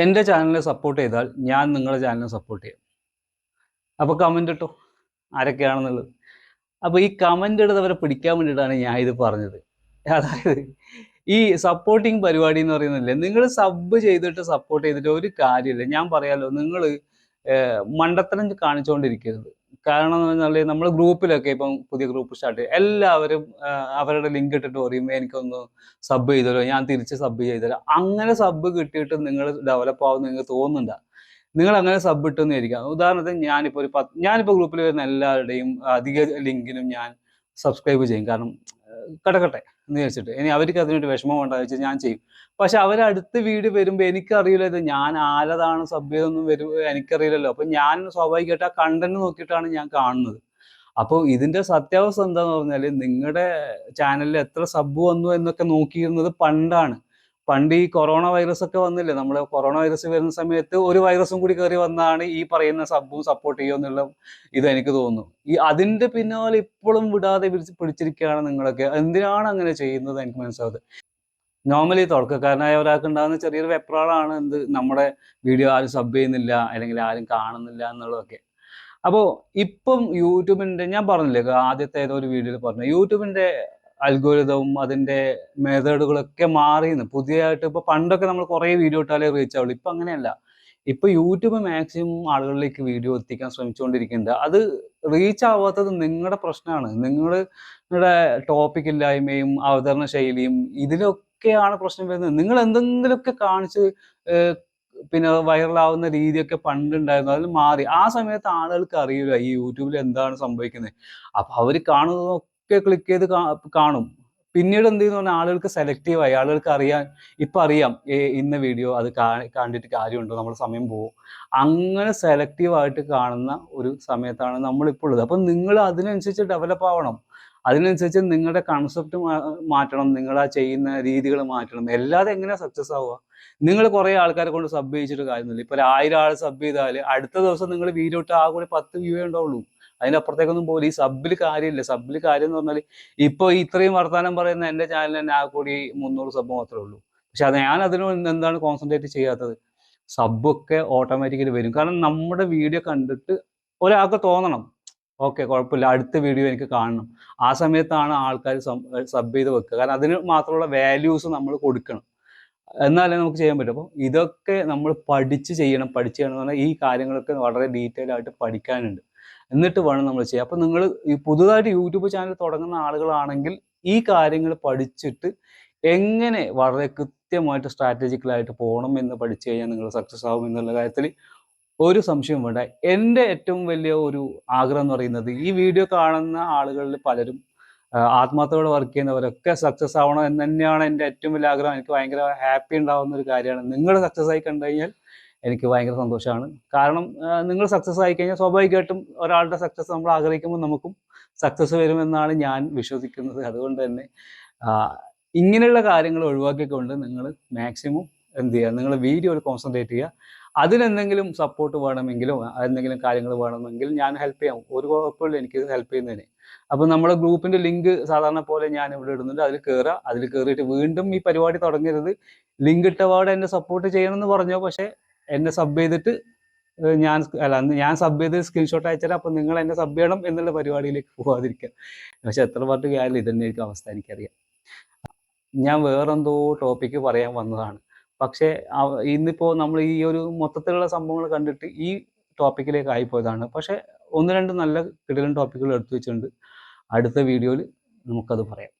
എൻ്റെ ചാനലിനെ സപ്പോർട്ട് ചെയ്താൽ ഞാൻ നിങ്ങളുടെ ചാനലിനെ സപ്പോർട്ട് ചെയ്യും. അപ്പോൾ കമൻ്റ് ഇട്ടോ ആരൊക്കെയാണെന്നുള്ളത്. അപ്പോൾ ഈ കമൻ്റ് ഇടുന്നവരെ പിടിക്കാൻ വേണ്ടിയിട്ടാണ് ഞാൻ ഇത് പറഞ്ഞത്. അതായത് ഈ സപ്പോർട്ടിങ് പരിപാടി എന്ന് പറയുന്നില്ലേ, നിങ്ങൾ സബ് ചെയ്തിട്ട് സപ്പോർട്ട് ചെയ്തിട്ട് ഒരു കാര്യമില്ല. ഞാൻ പറയാലോ, നിങ്ങൾ മണ്ടത്തരം കാണിച്ചുകൊണ്ടിരിക്കരുത്. കാരണം എന്ന് പറഞ്ഞാൽ നമ്മൾ ഗ്രൂപ്പിലൊക്കെ ഇപ്പം പുതിയ ഗ്രൂപ്പ് സ്റ്റാർട്ട് ചെയ്യും, എല്ലാവരും അവരുടെ ലിങ്ക് ഇട്ടിട്ട് പറയും എനിക്കൊന്ന് സബ് ചെയ്തല്ലോ, ഞാൻ തിരിച്ച് സബ് ചെയ്തല്ലോ. അങ്ങനെ സബ് കിട്ടിയിട്ട് നിങ്ങൾ ഡെവലപ്പ് ആവുമെന്ന് നിങ്ങൾക്ക് തോന്നുന്നുണ്ടോ? നിങ്ങൾ അങ്ങനെ സബ് ഇട്ടെന്ന് ആയിരിക്കാം. ഉദാഹരണത്തിന് ഞാനിപ്പോൾ ഗ്രൂപ്പിൽ വരുന്ന എല്ലാവരുടെയും അധിക ലിങ്കിനും ഞാൻ സബ്സ്ക്രൈബ് ചെയ്യും. കാരണം കിടക്കട്ടെ എന്ന് വിചാരിച്ചിട്ട്. ഇനി അവർക്ക് അതിനൊരു വിഷമം ഉണ്ടാകുക വെച്ചാൽ ഞാൻ ചെയ്യും. പക്ഷെ അവരടുത്ത വീഡിയോ വരുമ്പോൾ എനിക്കറിയില്ല ഇത് ഞാൻ ആരതാണ് സബ് ചെയ്തൊന്നും എനിക്കറിയില്ലല്ലോ. അപ്പം ഞാൻ സ്വാഭാവികമായിട്ട് ആ കണ്ടന്റ് നോക്കിയിട്ടാണ് ഞാൻ കാണുന്നത്. അപ്പോൾ ഇതിന്റെ സത്യാവസ്ഥ എന്താന്ന് പറഞ്ഞാൽ, നിങ്ങളുടെ ചാനലിൽ എത്ര സബ് വന്നു എന്നൊക്കെ നോക്കിയിരുന്നത് പണ്ടാണ്. പണ്ട് ഈ കൊറോണ വൈറസ് ഒക്കെ വന്നില്ലേ, നമ്മൾ കൊറോണ വൈറസ് വരുന്ന സമയത്ത് ഒരു വൈറസും കൂടി കയറി വന്നാണ് ഈ പറയുന്ന സബും സപ്പോർട്ട് ചെയ്യുക എന്നുള്ള ഇത് എനിക്ക് തോന്നുന്നു. ഈ അതിന്റെ പിന്നാലെ ഇപ്പോഴും വിടാതെ പിടിച്ചിരിക്കുകയാണ് നിങ്ങളൊക്കെ. എന്തിനാണ് അങ്ങനെ ചെയ്യുന്നത് എനിക്ക് മനസ്സിലാവുന്നത്. നോർമലി തുടക്കക്കാരനായ ഒരാൾക്ക് ഉണ്ടാകുന്ന ചെറിയൊരു വെപ്രാളാണ് എന്ത്, നമ്മുടെ വീഡിയോ ആരും സബ് ചെയ്യുന്നില്ല അല്ലെങ്കിൽ ആരും കാണുന്നില്ല എന്നുള്ളതൊക്കെ. അപ്പോൾ ഇപ്പം യൂട്യൂബിന്റെ, ഞാൻ പറഞ്ഞില്ലേ ആദ്യത്തെ ഏതോ ഒരു വീഡിയോയിൽ പറഞ്ഞു, യൂട്യൂബിന്റെ അൽഗോരിതവും അതിന്റെ മെത്തേഡുകളൊക്കെ മാറിയെന്ന്. പുതിയതായിട്ട് ഇപ്പൊ പണ്ടൊക്കെ നമ്മൾ കുറേ വീഡിയോ ഇട്ടാലേ റീച്ച് ആവുള്ളൂ. ഇപ്പൊ അങ്ങനെയല്ല. ഇപ്പൊ യൂട്യൂബ് മാക്സിമം ആളുകളിലേക്ക് വീഡിയോ എത്തിക്കാൻ ശ്രമിച്ചുകൊണ്ടിരിക്കുന്നുണ്ട്. അത് റീച്ച് ആവാത്തത് നിങ്ങളുടെ പ്രശ്നമാണ്. നിങ്ങളുടെ ടോപ്പിക് ഇല്ലായ്മയും അവതരണ ശൈലിയും ഇതിലൊക്കെയാണ് പ്രശ്നം വരുന്നത്. നിങ്ങൾ എന്തെങ്കിലുമൊക്കെ കാണിച്ച് പിന്നെ വൈറലാവുന്ന രീതിയൊക്കെ പണ്ടുണ്ടായിരുന്നു, അതിൽ മാറി. ആ സമയത്ത് ആളുകൾക്ക് അറിയില്ല ഈ യൂട്യൂബിൽ എന്താണ് സംഭവിക്കുന്നത്. അപ്പൊ അവർ കാണുന്നതൊക്കെ ക്ലിക്ക് ചെയ്ത് കാണും. പിന്നീട് എന്ത് ചെയ്യുന്ന പറഞ്ഞാൽ ആളുകൾക്ക് സെലക്റ്റീവായി, ആളുകൾക്ക് ഇപ്പൊ അറിയാം ഇന്ന വീഡിയോ അത് കണ്ടിട്ട് കാര്യമുണ്ടോ, നമ്മുടെ സമയം പോകും. അങ്ങനെ സെലക്റ്റീവായിട്ട് കാണുന്ന ഒരു സമയത്താണ് നമ്മളിപ്പോൾ ഉള്ളത്. അപ്പം നിങ്ങൾ അതിനനുസരിച്ച് ഡെവലപ്പ് ആവണം. അതിനനുസരിച്ച് നിങ്ങളുടെ കൺസെപ്റ്റ് മാറ്റണം, നിങ്ങൾ ആ ചെയ്യുന്ന രീതികൾ മാറ്റണം. അല്ലാതെ എങ്ങനെയാ സക്സസ് ആവുക? നിങ്ങൾ കുറേ ആൾക്കാരെ കൊണ്ട് സബ് ചെയ്യിച്ചിട്ട് കാര്യമൊന്നുമില്ല. ഇപ്പോൾ 1000 ആൾ സബ് ചെയ്താൽ അടുത്ത ദിവസം നിങ്ങൾ വീഡിയോ ഇട്ട് ആ കൂടി 10 വ്യൂ ഉണ്ടാവുള്ളൂ. അതിനപ്പുറത്തേക്കൊന്നും പോലും ഈ സബിൽ കാര്യമില്ല. സബിൽ കാര്യം എന്ന് പറഞ്ഞാൽ ഇപ്പോൾ ഇത്രയും വർത്തമാനം പറയുന്ന എൻ്റെ ചാനലിൽ തന്നെ ആ കൂടി 300 സബ് മാത്രമേ ഉള്ളൂ. പക്ഷെ ഞാൻ അതിനോട് എന്താണ് കോൺസെൻട്രേറ്റ് ചെയ്യാത്തത്? സബ്ബൊക്കെ ഓട്ടോമാറ്റിക്കലി വരും. കാരണം നമ്മുടെ വീഡിയോ കണ്ടിട്ട് ഒരാൾക്ക് തോന്നണം, ഓക്കെ കുഴപ്പമില്ല, അടുത്ത വീഡിയോ എനിക്ക് കാണണം. ആ സമയത്താണ് ആൾക്കാർ സബ് ചെയ്ത് വെക്കുക. കാരണം അതിന് മാത്രമുള്ള വാല്യൂസ് നമ്മൾ കൊടുക്കണം, എന്നാലേ നമുക്ക് ചെയ്യാൻ പറ്റും. അപ്പോൾ ഇതൊക്കെ നമ്മൾ പഠിച്ച് ചെയ്യണം എന്ന് പറഞ്ഞാൽ ഈ കാര്യങ്ങളൊക്കെ വളരെ ഡീറ്റെയിൽ ആയിട്ട് പഠിക്കാനുണ്ട്. എന്നിട്ട് വേണം നമ്മൾ ചെയ്യാൻ. അപ്പോൾ നിങ്ങൾ ഈ പുതുതായിട്ട് യൂട്യൂബ് ചാനൽ തുടങ്ങുന്ന ആളുകളാണെങ്കിൽ ഈ കാര്യങ്ങൾ പഠിച്ചിട്ട് എങ്ങനെ വളരെ കൃത്യമായിട്ട് സ്ട്രാറ്റജിക്കലായിട്ട് പോകണം എന്ന് പഠിച്ചു കഴിഞ്ഞാൽ നിങ്ങൾ സക്സസ് ആവും എന്നുള്ള കാര്യത്തിൽ ഒരു സംശയവും വേണ്ട. എൻ്റെ ഏറ്റവും വലിയ ഒരു ആഗ്രഹം എന്ന് പറയുന്നത്, ഈ വീഡിയോ കാണുന്ന ആളുകളിൽ പലരും ആത്മാർത്ഥതയോടെ വർക്ക് ചെയ്യുന്നവരൊക്കെ സക്സസ് ആവണം എന്ന് തന്നെയാണ് എൻ്റെ ഏറ്റവും വലിയ ആഗ്രഹം. എനിക്ക് ഭയങ്കര ഹാപ്പി ഉണ്ടാവുന്ന ഒരു കാര്യമാണ്. നിങ്ങൾ സക്സസ് ആയി കണ്ടു കഴിഞ്ഞാൽ എനിക്ക് ഭയങ്കര സന്തോഷമാണ്. കാരണം നിങ്ങൾ സക്സസ് ആയി കഴിഞ്ഞാൽ സ്വാഭാവികമായിട്ടും ഒരാളുടെ സക്സസ് നമ്മൾ ആഗ്രഹിക്കുമ്പോൾ നമുക്കും സക്സസ് വരുമെന്നാണ് ഞാൻ വിശ്വസിക്കുന്നത്. അതുകൊണ്ട് തന്നെ ഇങ്ങനെയുള്ള കാര്യങ്ങൾ ഒഴിവാക്കിക്കൊണ്ട് നിങ്ങൾ മാക്സിമം എന്ത് ചെയ്യുക, നിങ്ങൾ വീഡിയോയിൽ കോൺസെൻട്രേറ്റ് ചെയ്യുക. അതിനെന്തെങ്കിലും സപ്പോർട്ട് വേണമെങ്കിലോ എന്തെങ്കിലും കാര്യങ്ങൾ വേണമെങ്കിൽ ഞാൻ ഹെൽപ്പ് ചെയ്യാം. ഒരു കുഴപ്പമില്ല എനിക്ക് ഹെൽപ്പ് ചെയ്യുന്നതിന്. അപ്പോൾ നമ്മുടെ ഗ്രൂപ്പിന്റെ ലിങ്ക് സാധാരണ പോലെ ഞാൻ ഇവിടെ ഇടുന്നുണ്ട്, അതിൽ കയറിയിട്ട് വീണ്ടും ഈ പരിപാടി തുടങ്ങരുത്. ലിങ്ക് ഇട്ടപാടെ എന്നെ സപ്പോർട്ട് ചെയ്യണമെന്ന് പറഞ്ഞോ, പക്ഷേ എന്നെ സബ് ചെയ്തിട്ട് ഞാൻ സബ് ചെയ്ത് സ്ക്രീൻഷോട്ട് അയച്ചുതരാം, അപ്പോൾ നിങ്ങൾ എന്നെ സബ് ചെയ്യണം എന്നുള്ള പരിപാടിയിലേക്ക് പോകാതിരിക്കുക. പക്ഷെ എത്ര പറഞ്ഞിട്ട് കാര്യമില്ല, ഇതന്നെയായിരിക്കും അവസ്ഥ, എനിക്കറിയാം. ഞാൻ വേറെന്തോ ടോപ്പിക്ക് പറയാൻ വന്നതാണ്. പക്ഷേ ഇന്നിപ്പോൾ നമ്മൾ ഈ ഒരു മൊത്തത്തിലുള്ള സംഭവങ്ങൾ കണ്ടിട്ട് ഈ ടോപ്പിക്കിലേക്ക് ആയിപ്പോയതാണ്. പക്ഷേ 1-2 നല്ല കിടിലൻ ടോപ്പിക്കുകൾ എടുത്തു വെച്ചിട്ടുണ്ട്. അടുത്ത വീഡിയോയിൽ നമുക്കത് പറയാം.